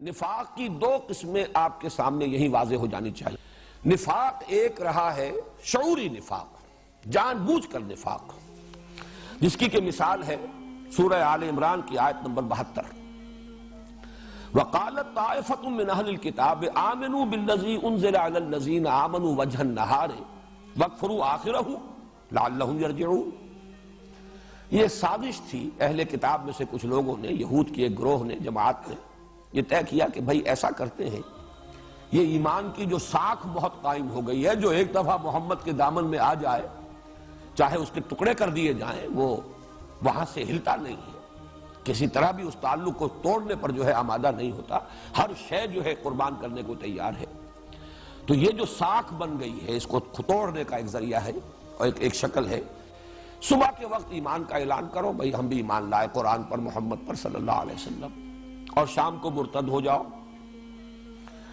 نفاق کی دو قسمیں آپ کے سامنے یہی واضح ہو جانی چاہیے۔ نفاق ایک رہا ہے شعوری نفاق، جان بوجھ کر نفاق، جس کی کہ مثال ہے سورہ آل عمران کی آیت نمبر 72۔ وَقَالَتْ طَائِفَةٌ مِّنْ أَهْلِ الْكِتَابِ آمِنُوا بِالَّذِي أُنزِلَ عَلَى الَّذِينَ آمَنُوا وَجْهَ النَّهَارِ وَاكْفُرُوا آخِرَهُ لَعَلَّهُمْ يَرْجِعُونَ۔ یہ سازش تھی اہل کتاب میں سے کچھ لوگوں نے، یہود کی ایک گروہ نے، جماعت نے یہ طے کیا کہ بھائی ایسا کرتے ہیں، یہ ایمان کی جو ساکھ بہت قائم ہو گئی ہے، جو ایک دفعہ محمد کے دامن میں آ جائے چاہے اس کے ٹکڑے کر دیے جائیں وہ وہاں سے ہلتا نہیں ہے، کسی طرح بھی اس تعلق کو توڑنے پر جو ہے آمادہ نہیں ہوتا، ہر شے جو ہے قربان کرنے کو تیار ہے۔ تو یہ جو ساکھ بن گئی ہے اس کو توڑنے کا ایک ذریعہ ہے اور ایک شکل ہے۔ صبح کے وقت ایمان کا اعلان کرو، بھائی ہم بھی ایمان لائے قرآن پر، محمد پر صلی اللہ علیہ وسلم، اور شام کو مرتد ہو جاؤ۔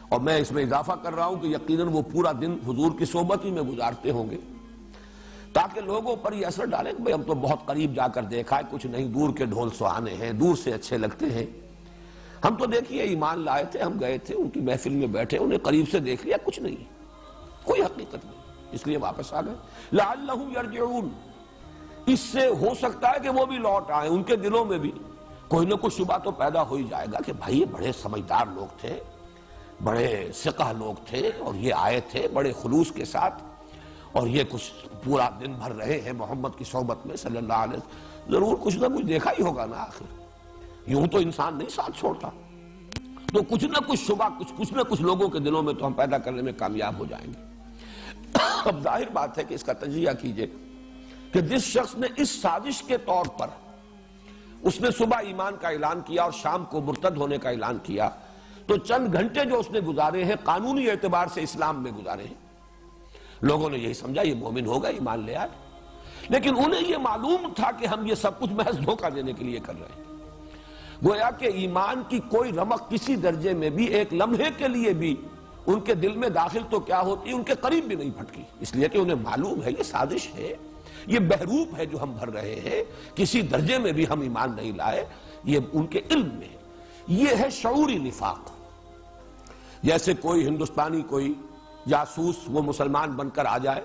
اور میں اس میں اضافہ کر رہا ہوں کہ یقیناً وہ پورا دن حضور کی صحبت ہی میں گزارتے ہوں گے تاکہ لوگوں پر یہ اثر ڈالے کہ بھئی ہم تو بہت قریب جا کر دیکھا ہے، کچھ نہیں، دور کے ڈھول سہانے ہیں، دور سے اچھے لگتے ہیں، ہم تو دیکھیے ایمان لائے تھے، ہم گئے تھے ان کی محفل میں بیٹھے، انہیں قریب سے دیکھ لیا، کچھ نہیں، کوئی حقیقت نہیں، اس لیے واپس آ گئے۔ لعلہم یرجعون، اس سے ہو سکتا ہے کہ وہ بھی لوٹ آئیں، ان کے دلوں میں بھی کوئی نہ کوئی شبہ تو پیدا ہو ہی جائے گا کہ بھائی یہ بڑے سمجھدار لوگ تھے، بڑے ثقہ لوگ تھے، اور یہ آئے تھے بڑے خلوص کے ساتھ، اور یہ کچھ پورا دن بھر رہے ہیں محمد کی صحبت میں صلی اللہ علیہ وسلم، ضرور کچھ نہ کچھ دیکھا ہی ہوگا نا، آخر یوں تو انسان نہیں ساتھ چھوڑتا، تو کچھ نہ کچھ شبہ کچھ نہ کچھ لوگوں کے دلوں میں تو ہم پیدا کرنے میں کامیاب ہو جائیں گے۔ اب ظاہر بات ہے کہ اس کا تجزیہ کیجئے کہ جس شخص نے اس سازش کے طور پر اس نے صبح ایمان کا اعلان کیا اور شام کو مرتد ہونے کا اعلان کیا، تو چند گھنٹے جو اس نے گزارے ہیں قانونی اعتبار سے اسلام میں گزارے ہیں، لوگوں نے یہی سمجھا یہ مومن ہوگا، ایمان لے آئے، لیکن انہیں یہ معلوم تھا کہ ہم یہ سب کچھ محض دھوکہ دینے کے لیے کر رہے ہیں۔ گویا کہ ایمان کی کوئی رمق کسی درجے میں بھی ایک لمحے کے لیے بھی ان کے دل میں داخل تو کیا ہوتی، ان کے قریب بھی نہیں پھٹکی، اس لیے کہ انہیں معلوم ہے یہ سازش ہے، یہ بہروپ ہے جو ہم بھر رہے ہیں، کسی درجے میں بھی ہم ایمان نہیں لائے، یہ ان کے علم میں ہے۔ یہ ہے شعوری نفاق۔ جیسے کوئی ہندوستانی کوئی جاسوس وہ مسلمان بن کر آ جائے،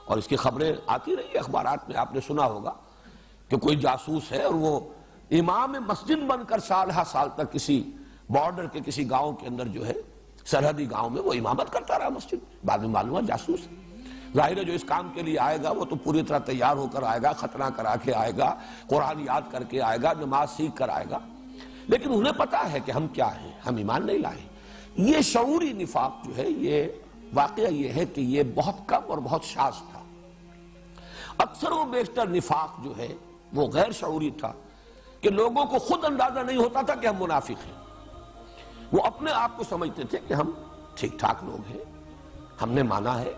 اور اس کی خبریں آتی رہی اخبارات میں، آپ نے سنا ہوگا کہ کوئی جاسوس ہے اور وہ امام مسجد بن کر سال ہا سال تک کسی بارڈر کے کسی گاؤں کے اندر جو ہے سرحدی گاؤں میں وہ امامت کرتا رہا مسجد، بعد میں معلوم ہے جاسوس ہے۔ ظاہر ہے جو اس کام کے لیے آئے گا وہ تو پوری طرح تیار ہو کر آئے گا، ختنہ کرا کے آئے گا، قرآن یاد کر کے آئے گا، نماز سیکھ کر آئے گا، لیکن انہیں پتا ہے کہ ہم کیا ہیں، ہم ایمان نہیں لائے۔ یہ شعوری نفاق جو ہے، یہ واقعہ یہ ہے کہ یہ بہت کم اور بہت شاذ تھا۔ اکثر و بیشتر نفاق جو ہے وہ غیر شعوری تھا کہ لوگوں کو خود اندازہ نہیں ہوتا تھا کہ ہم منافق ہیں، وہ اپنے آپ کو سمجھتے تھے کہ ہم ٹھیک ٹھاک لوگ ہیں، ہم نے مانا ہے،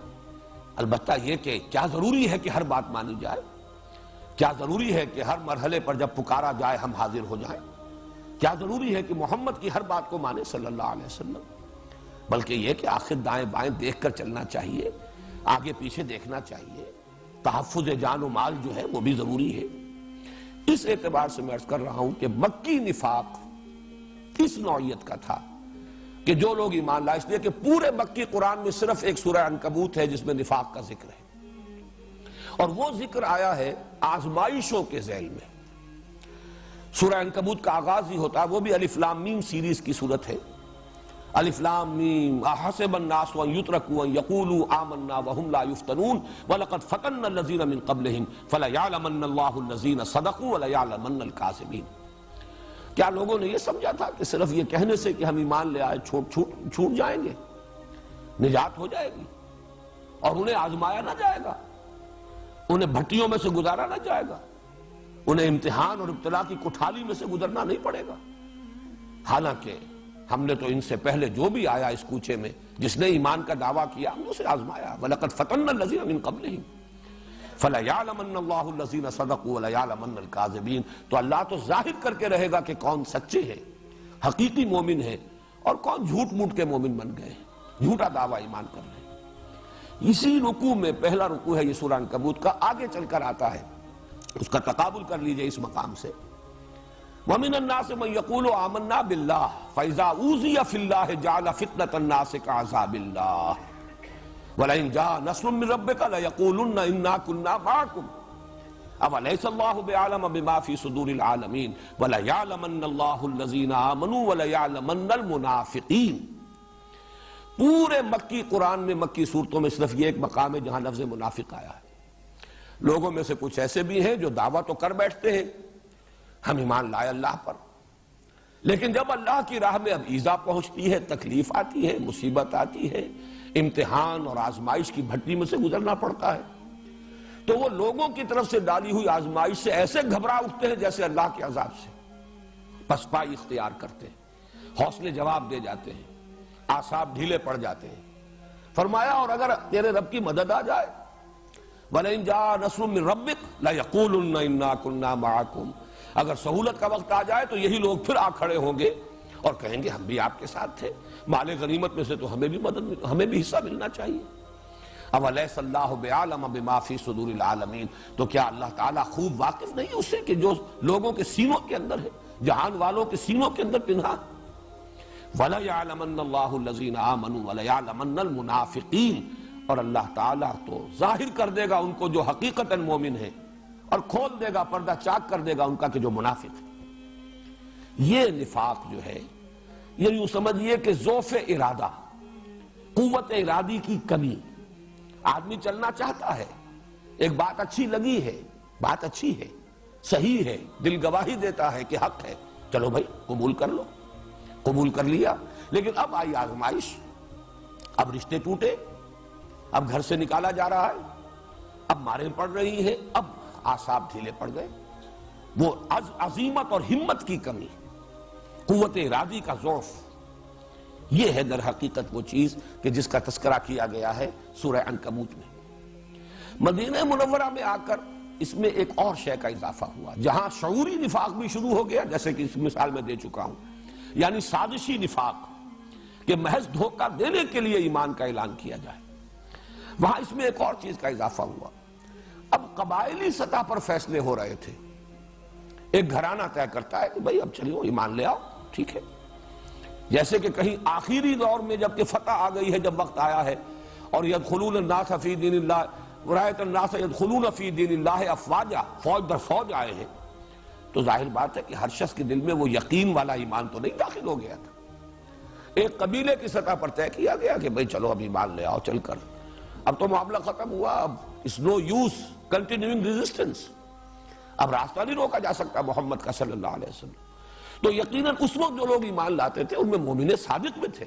البتہ یہ کہ کیا ضروری ہے کہ ہر بات مانی جائے، کیا ضروری ہے کہ ہر مرحلے پر جب پکارا جائے ہم حاضر ہو جائیں، کیا ضروری ہے کہ محمد کی ہر بات کو مانے صلی اللہ علیہ وسلم، بلکہ یہ کہ آخر دائیں بائیں دیکھ کر چلنا چاہیے، آگے پیچھے دیکھنا چاہیے، تحفظ جان و مال جو ہے وہ بھی ضروری ہے۔ اس اعتبار سے میں عرض کر رہا ہوں کہ مکی نفاق اس نوعیت کا تھا کہ جو لوگ ایمان لائے، اس لیے کہ پورے مکی قرآن میں صرف ایک سورہ عنکبوت ہے جس میں نفاق کا ذکر ہے، اور وہ ذکر آیا ہے آزمائشوں کے ذیل میں۔ سورہ عنکبوت کا آغاز ہی ہوتا ہے، وہ بھی الف لام میم سیریز کی صورت ہے، الف لام میم احسب الناس ان یترکوا ان یقولوا آمنا وهم لا یفتنون ولقد فتنا الذین من قبلهم فلیعلمن اللہ الذین صدقوا ولیعلمن الکاذبین۔ کیا لوگوں نے یہ سمجھا تھا کہ صرف یہ کہنے سے کہ ہم ایمان لے آئے چھوٹ جائیں گے، نجات ہو جائے گی، اور انہیں آزمایا نہ جائے گا، انہیں بھٹیوں میں سے گزارا نہ جائے گا، انہیں امتحان اور ابتلا کی کٹھالی میں سے گزرنا نہیں پڑے گا؟ حالانکہ ہم نے تو ان سے پہلے جو بھی آیا اس کوچے میں جس نے ایمان کا دعویٰ کیا ہم نے اسے آزمایا، وَلَقَدْ فَتَنَّا الَّذِينَ مِن قَبْلِهِمْ فَلَيَعْلَمَنَّ اللَّهُ الَّذِينَ صَدَقُوا وَلَيَعْلَمَنَّ الْكَاذِبِينَ۔ تو اللہ تو ظاہر کر کے رہے گا کہ کون سچے ہیں، حقیقی مومن ہیں، اور کون جھوٹ موٹ کے مومن بن گئے ہیں، جھوٹا دعویٰ ایمان کر رہے ہیں۔ اسی رکوع میں پہلا رکوع ہے یہ سورہ عنکبوت کا، آگے چل کر آتا ہے، اس کا تقابل کر لیجئے اس مقام سے۔ وَمِنَ النَّاسِ مَن يَقُولُ آمَنَّا بِاللَّهِ فَإِذَا أُوذِيَ فِي اللَّهِ جَعَلَ فِتْنَةَ النَّاسِ كَعَذَابِ اللَّهِ وَلَئِن جَاءَ نَصْرٌ مِّن رَّبِّكَ لَيَقُولُنَّ إِنَّا كُنَّا مَعَكُمْ أَوَلَيْسَ اللَّهُ بِأَعْلَمَ بِمَا فِي صُدُورِ الْعَالَمِينَ وَلَيَعْلَمَنَّ اللَّهُ الَّذِينَ آمَنُوا وَلَيَعْلَمَنَّ الْمُنَافِقِينَ۔ پورے مکی قرآن میں، مکی صورتوں میں صرف یہ ایک مقام ہے جہاں لفظ منافق آیا ہے۔ لوگوں میں سے کچھ ایسے بھی ہیں جو دعویٰ تو کر بیٹھتے ہیں ہم ایمان لائے اللہ پر، لیکن جب اللہ کی راہ میں اب ایذا پہنچتی ہے، تکلیف آتی ہے، مصیبت آتی ہے، امتحان اور آزمائش کی بھٹی میں سے گزرنا پڑتا ہے، تو وہ لوگوں کی طرف سے ڈالی ہوئی آزمائش سے ایسے گھبرا اٹھتے ہیں جیسے اللہ کے عذاب سے، پسپائی اختیار کرتے ہیں، حوصلے جواب دے جاتے ہیں، اعصاب ڈھیلے پڑ جاتے ہیں۔ فرمایا اور اگر تیرے رب کی مدد آ جائے وَلَئِن جَاءَ نَصْرٌ مِّن رَّبِّكَ لَيَقُولُنَّ إِنَّا كُنَّا مَعَكُمْ، اگر سہولت کا وقت آ جائے تو یہی لوگ پھر آ کھڑے ہوں گے اور کہیں گے ہم بھی آپ کے ساتھ تھے، مال غنیمت میں سے تو ہمیں بھی حصہ ملنا چاہیے۔ اَوَلَيْسَ اللَّهُ بِأَعْلَمَ بِمَا فِي صُدُورِ الْعَالَمِينَ، تو کیا اللہ تعالیٰ خوب واقف نہیں اس سے کہ جو لوگوں کے سینوں کے اندر ہے، جہان والوں کے سینوں کے اندر پنہا۔ وَلَيَعْلَمَنَّ اللَّهُ الَّذِينَ آمَنُوا وَلَيَعْلَمَنَّ الْمُنَافِقِينَ، اور اللہ تعالیٰ تو ظاہر کر دے گا ان کو جو حقیقتاً مومن ہے، اور کھول دے گا، پردہ چاک کر دے گا ان کا کہ جو منافق ہے۔ یہ نفاق جو ہے، یہ یوں سمجھئے کہ ضعف ارادہ، قوت ارادی کی کمی۔ آدمی چلنا چاہتا ہے، ایک بات اچھی لگی ہے، بات اچھی ہے، صحیح ہے، دل گواہی دیتا ہے کہ حق ہے، چلو بھائی قبول کر لو، قبول کر لیا، لیکن اب آئی آزمائش، اب رشتے ٹوٹے، اب گھر سے نکالا جا رہا ہے، اب ماریں پڑ رہی ہیں، اب اعصاب ڈھیلے پڑ گئے، وہ عزیمت اور ہمت کی کمی، قوت ارادی کا ضعف، یہ ہے در حقیقت وہ چیز کہ جس کا تذکرہ کیا گیا ہے سورہ عنکبوت میں۔ مدینہ منورہ میں آ کر اس میں ایک اور شے کا اضافہ ہوا، جہاں شعوری نفاق بھی شروع ہو گیا، جیسے کہ اس مثال میں دے چکا ہوں، یعنی سازشی نفاق کہ محض دھوکہ دینے کے لیے ایمان کا اعلان کیا جائے، وہاں اس میں ایک اور چیز کا اضافہ ہوا۔ اب قبائلی سطح پر فیصلے ہو رہے تھے، ایک گھرانہ طے کرتا ہے کہ بھئی اب چلیو ایمان لے آؤ، ٹھیک ہے، جیسے کہ کہیں آخری دور میں جب کہ فتح آ گئی ہے، جب وقت آیا ہے اور يدخلون الناس فی دین اللہ ورایت الناس يدخلون فی دین اللہ افواجا، فوج در فوج آئے ہیں، تو ظاہر بات ہے کہ ہر شخص کے دل میں وہ یقین والا ایمان تو نہیں داخل ہو گیا تھا۔ ایک قبیلے کی سطح پر طے کیا گیا کہ بھئی چلو اب ایمان لے آؤ چل کر، اب تو معاملہ ختم ہوا، اب اس نو یوز کنٹینیوئنگ ریزسٹنس، اب راستہ نہیں روکا جا سکتا محمد کا صلی اللہ علیہ وسلم۔ تو یقیناً اس وقت جو لوگ ایمان لاتے تھے ان میں مومن صادق بھی تھے،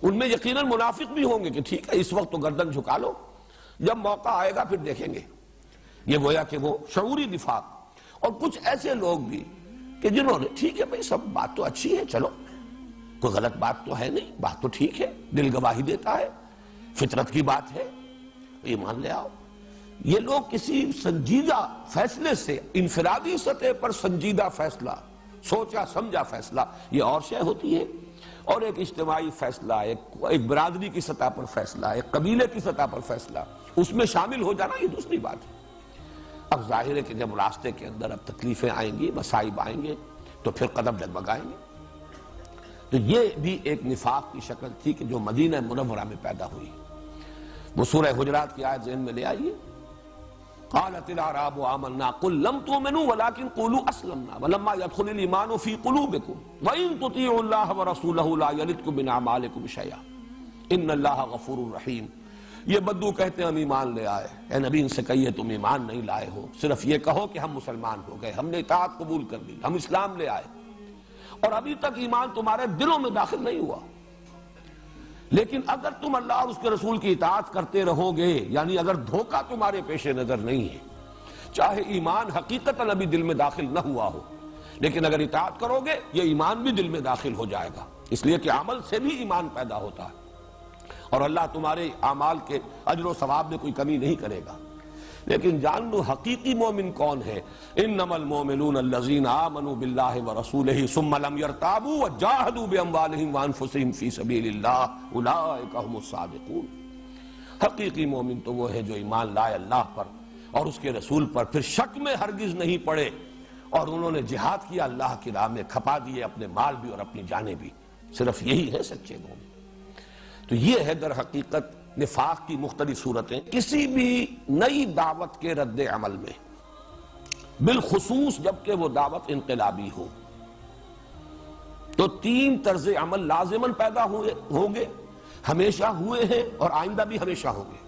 ان میں یقیناً منافق بھی ہوں گے کہ ٹھیک ہے اس وقت تو گردن جھکا لو، جب موقع آئے گا پھر دیکھیں گے۔ یہ گویا کہ وہ شعوری نفاق، اور کچھ ایسے لوگ بھی کہ جنہوں نے ٹھیک ہے بھئی سب بات تو اچھی ہے، چلو کوئی غلط بات تو ہے نہیں، بات تو ٹھیک ہے، دل گواہی دیتا ہے، فطرت کی بات ہے، ایمان لے آؤ۔ یہ لوگ کسی سنجیدہ فیصلے سے، انفرادی سطح پر سنجیدہ فیصلہ، سوچا سمجھا فیصلہ، یہ اور شے ہوتی ہے، اور ایک اجتماعی فیصلہ، ایک برادری کی سطح پر فیصلہ، ایک قبیلے کی سطح پر فیصلہ، اس میں شامل ہو جانا یہ دوسری بات ہے۔ اب ظاہر ہے کہ جب راستے کے اندر اب تکلیفیں آئیں گی، مصائب آئیں گے، تو پھر قدم ڈگمگائیں گے۔ تو یہ بھی ایک نفاق کی شکل تھی کہ جو مدینہ منورہ میں پیدا ہوئی۔ وہ سورہ حجرات کی آیت ذہن میں لے آئیے، قالت الاعراب آمنا قل لم تؤمنوا ولكن قولوا اسلمنا ولما يدخل الايمان في قلوبكم وان تطيعوا الله ورسوله لا يلدكم من اعمالكم شيئا ان الله غفور رحيم۔ یہ بدو کہتے ہیں ہم ایمان لے آئے، اے نبی ان سے کہیے تم ایمان نہیں لائے ہو، صرف یہ کہو کہ ہم مسلمان ہو گئے، ہم نے اطاعت قبول کر لی، ہم اسلام لے آئے، اور ابھی تک ایمان تمہارے دلوں میں داخل نہیں ہوا، لیکن اگر تم اللہ اور اس کے رسول کی اطاعت کرتے رہو گے، یعنی اگر دھوکہ تمہارے پیش نظر نہیں ہے، چاہے ایمان حقیقتاً ابھی دل میں داخل نہ ہوا ہو، لیکن اگر اطاعت کرو گے یہ ایمان بھی دل میں داخل ہو جائے گا، اس لیے کہ عمل سے بھی ایمان پیدا ہوتا ہے، اور اللہ تمہارے اعمال کے اجر و ثواب میں کوئی کمی نہیں کرے گا۔ لیکن جان لو حقیقی مومن کون ہے، انما المؤمنون الذین آمنوا باللہ ورسولہ ثم لم یرتابوا وجاہدوا باموالہم وانفسہم فی سبیل اللہ اولئک هم الصادقون۔ حقیقی مومن تو وہ ہے جو ایمان لائے اللہ پر اور اس کے رسول پر، پھر شک میں ہرگز نہیں پڑے اور انہوں نے جہاد کیا اللہ کی راہ میں، کھپا دیے اپنے مال بھی اور اپنی جانیں بھی. صرف یہی ہے سچے مومن. تو یہ ہے در حقیقت نفاق کی مختلف صورتیں. کسی بھی نئی دعوت کے رد عمل میں، بالخصوص جبکہ وہ دعوت انقلابی ہو، تو 3 طرز عمل لازماً پیدا ہوں گے، ہمیشہ ہوئے ہیں اور آئندہ بھی ہمیشہ ہوں گے.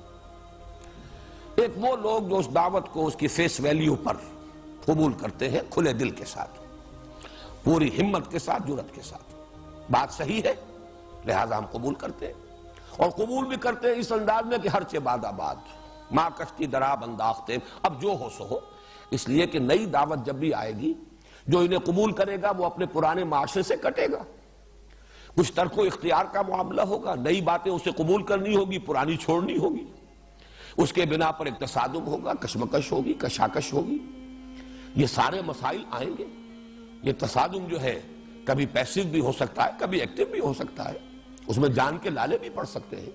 ایک وہ لوگ جو اس دعوت کو اس کی فیس ویلیو پر قبول کرتے ہیں، کھلے دل کے ساتھ، پوری ہمت کے ساتھ، جرات کے ساتھ. بات صحیح ہے لہذا ہم قبول کرتے ہیں، اور قبول بھی کرتے ہیں اس انداز میں کہ ہر چہ باد آباد، ماں کشتی دراب انداختے، اب جو ہو سو ہو. اس لیے کہ نئی دعوت جب بھی آئے گی، جو انہیں قبول کرے گا وہ اپنے پرانے معاشرے سے کٹے گا. کچھ ترک و اختیار کا معاملہ ہوگا، نئی باتیں اسے قبول کرنی ہوگی، پرانی چھوڑنی ہوگی. اس کے بنا پر ایک تصادم ہوگا، کشمکش ہوگی، کشاکش ہوگی. یہ سارے مسائل آئیں گے. یہ تصادم جو ہے کبھی پیسو بھی ہو سکتا ہے، کبھی ایکٹیو بھی ہو سکتا ہے، اس میں جان کے لالے بھی پڑ سکتے ہیں.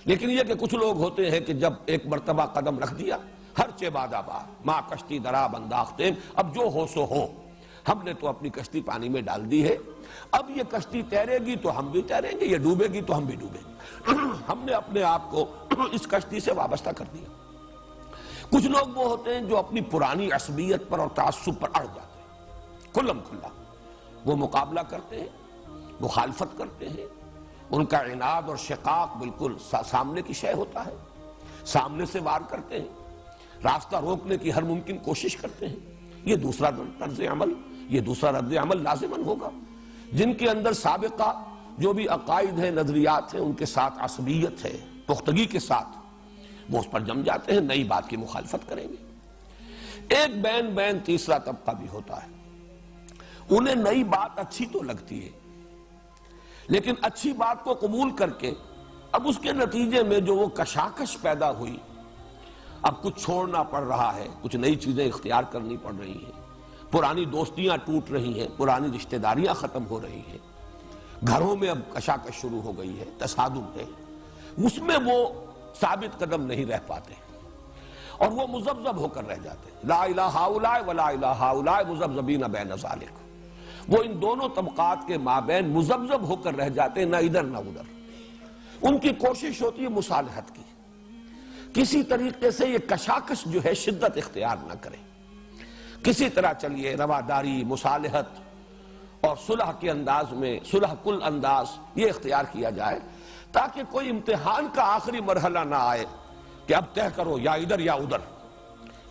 لیکن یہ کہ کچھ لوگ ہوتے ہیں کہ جب ایک مرتبہ قدم رکھ دیا، ہر چہ باد آباد، ماں کشتی دراب انداختے، اب جو ہو سو ہو، ہم نے تو اپنی کشتی پانی میں ڈال دی ہے، اب یہ کشتی تیرے گی تو ہم بھی تیریں گے، یہ ڈوبے گی تو ہم بھی ڈوبیں گے. ہم نے اپنے آپ کو اس کشتی سے وابستہ کر دیا. کچھ لوگ وہ ہوتے ہیں جو اپنی پرانی عصبیت پر اور تعصب پر اڑ جاتے ہیں، کھلم کھلا وہ مقابلہ کرتے ہیں، مخالفت کرتے ہیں. ان کا عناد اور شقاق بالکل سامنے کی شے ہوتا ہے، سامنے سے وار کرتے ہیں، راستہ روکنے کی ہر ممکن کوشش کرتے ہیں. یہ دوسرا طرز عمل، یہ دوسرا رد عمل لازماً ہوگا. جن کے اندر سابقہ جو بھی عقائد ہیں، نظریات ہیں، ان کے ساتھ عصبیت ہے، پختگی کے ساتھ وہ اس پر جم جاتے ہیں، نئی بات کی مخالفت کریں گے. ایک بین تیسرا طبقہ بھی ہوتا ہے. انہیں نئی بات اچھی تو لگتی ہے، لیکن اچھی بات کو قبول کر کے اب اس کے نتیجے میں جو وہ کشاکش پیدا ہوئی، اب کچھ چھوڑنا پڑ رہا ہے، کچھ نئی چیزیں اختیار کرنی پڑ رہی ہیں، پرانی دوستیاں ٹوٹ رہی ہیں، پرانی رشتہ داریاں ختم ہو رہی ہیں، گھروں میں اب کشاکش شروع ہو گئی ہے، تصادم ہے. اس میں وہ ثابت قدم نہیں رہ پاتے اور وہ مذبذب ہو کر رہ جاتے ہیں. لا الہ ہؤلاء ولا الہ ہؤلاء مذبذبین بین ذالک. وہ ان دونوں طبقات کے مابین مذبذب ہو کر رہ جاتے ہیں، نہ ادھر نہ ادھر. ان کی کوشش ہوتی ہے مصالحت کی، کسی طریقے سے یہ کشاکش جو ہے شدت اختیار نہ کرے. کسی طرح چلیے رواداری، مصالحت اور صلح کے انداز میں، صلح کل انداز یہ اختیار کیا جائے، تاکہ کوئی امتحان کا آخری مرحلہ نہ آئے کہ اب طے کرو یا ادھر یا ادھر.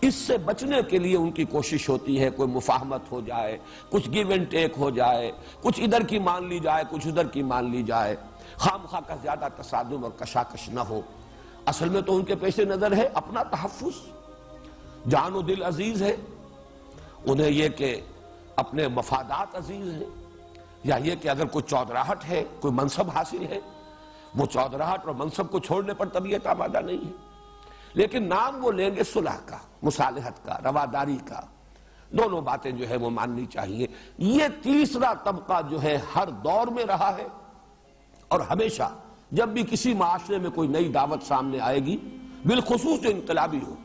اس سے بچنے کے لیے ان کی کوشش ہوتی ہے کوئی مفاہمت ہو جائے، کچھ گیو اینڈ ٹیک ہو جائے، کچھ ادھر کی مان لی جائے، کچھ ادھر کی مان لی جائے، خام خواہ کا زیادہ تصادم اور کشاکش نہ ہو. اصل میں تو ان کے پیش نظر ہے اپنا تحفظ، جان و دل عزیز ہے انہیں، یہ کہ اپنے مفادات عزیز ہیں، یا یہ کہ اگر کوئی چودراہٹ ہے، کوئی منصب حاصل ہے، وہ چودراہٹ اور منصب کو چھوڑنے پر طبیعت آمادہ نہیں ہے. لیکن نام وہ لیں گے صلح کا، مصالحت کا، رواداری کا. دونوں باتیں جو ہے وہ ماننی چاہیے. یہ تیسرا طبقہ جو ہے ہر دور میں رہا ہے، اور ہمیشہ جب بھی کسی معاشرے میں کوئی نئی دعوت سامنے آئے گی، بالخصوص جو انقلابی ہو،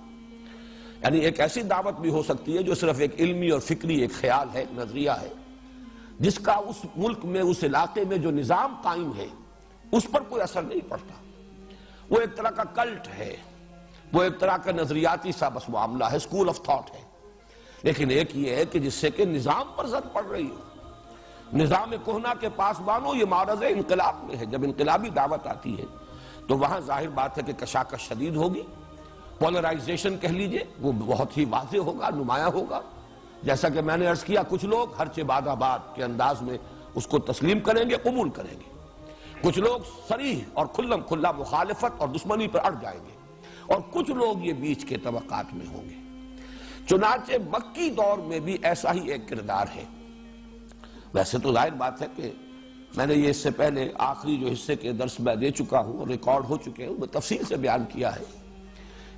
یعنی ایک ایسی دعوت بھی ہو سکتی ہے جو صرف ایک علمی اور فکری ایک خیال ہے، ایک نظریہ ہے، جس کا اس ملک میں، اس علاقے میں جو نظام قائم ہے اس پر کوئی اثر نہیں پڑتا. وہ ایک طرح کا کلٹ ہے، وہ ایک طرح کا نظریاتی سا بس معاملہ ہے، اسکول آف تھاٹ ہے. لیکن ایک یہ ہے کہ جس سے کہ نظام پر زد پڑ رہی ہو، نظام کہنا کے پاس بانو، یہ معرض انقلاب میں ہے. جب انقلابی دعوت آتی ہے تو وہاں ظاہر بات ہے کہ کشاکش شدید ہوگی، پولرائزیشن کہہ لیجئے وہ بہت ہی واضح ہوگا، نمایاں ہوگا. جیسا کہ میں نے عرض کیا، کچھ لوگ ہر چہ باد آباد کے انداز میں اس کو تسلیم کریں گے، قبول کریں گے. کچھ لوگ صریح اور کھلم کھلا مخالفت اور دشمنی پر اڑ جائیں گے، اور کچھ لوگ یہ بیچ کے طبقات میں ہوں گے. چنانچہ مکی دور میں بھی ایسا ہی ایک کردار ہے. ویسے تو ظاہر بات ہے کہ میں نے یہ اس سے پہلے آخری جو حصے کے درس میں دے چکا ہوں، ریکارڈ ہو چکے ہیں، میں تفصیل سے بیان کیا ہے.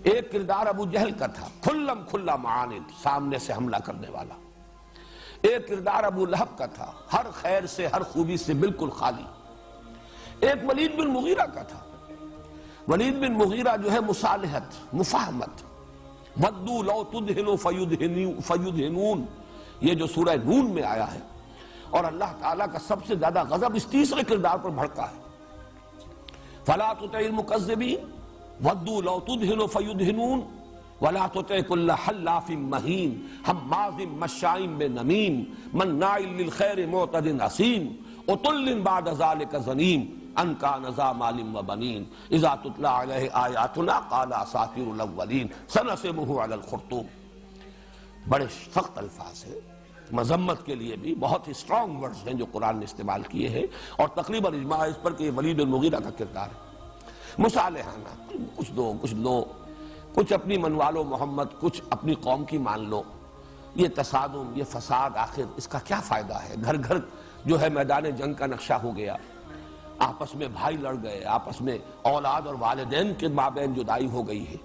ایک کردار ابو جہل کا تھا، کھلم کھلا معاند، سامنے سے حملہ کرنے والا. ایک کردار ابو لہب کا تھا، ہر خیر سے، ہر خوبی سے بالکل خالی. ایک ولید بن مغیرہ کا تھا. ولید بن مغیرہ جو ہے مصالحت، مفاہمت، ودو لو تدہنو فیدہنون، یہ جو سورہ نون میں آیا ہے، اور اللہ تعالیٰ کا سب سے زیادہ غضب اس تیسرے کردار پر بھڑکا ہے۔ فَلَا تُطِعِ الْمُكَذِّبِينَ وَدُّوا لَوْ تُدْهِنُ فَيُدْهِنُونَ وَلَا تُطِعِ كُلَّ حَلَّافٍ مَّهِينٍ هَمَّازٍ مَّشَّاءٍ بِنَمِيمٍ مَّنَّاعٍ لِّلْخَيْرِ مُعْتَدٍ أَثِيمٍ عُتُلٍّ بَعْدَ ذَلِكَ زَنِيمٍ أَن كَانَ ذَا مَالٍ وَبَنِينَ إِذَا تُتْلَىٰ عَلَيْهِ آيَاتُنَا قَالَ أَسَاطِيرُ الْأَوَّلِينَ سَنَسِمُهُ عَلَى الْخُرْطُومِ۔ بڑے سخت الفاظ ہیں، مذمت کے لیے بھی بہت ہی اسٹرانگ ورڈز ہیں جو قرآن نے استعمال کیے ہیں، اور تقریباً اجماع ہے اس پر کہ یہ ولید المغیرہ کا کردار ہے۔ مصالحانہ، کچھ دو کچھ لو، کچھ اپنی منوالو محمد، کچھ اپنی قوم کی مان لو۔ یہ تصادم، یہ فساد، آخر اس کا کیا فائدہ ہے؟ گھر گھر جو ہے میدان جنگ کا نقشہ ہو گیا، آپس میں بھائی لڑ گئے، آپس میں اولاد اور والدین کے مابین جدائی ہو گئی ہے۔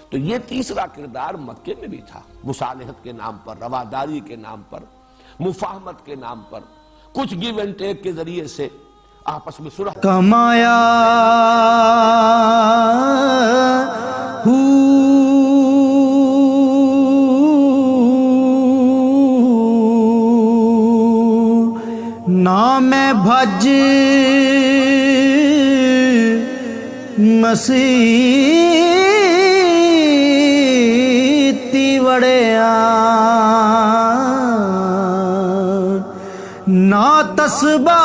تو یہ تیسرا کردار مکے میں بھی تھا، مصالحت کے نام پر، رواداری کے نام پر، مفاہمت کے نام پر، کچھ گیو اینڈ ٹیک کے ذریعے سے آپس میں صلح کمایا نام بھج مسیتی وڑیا نا تسبا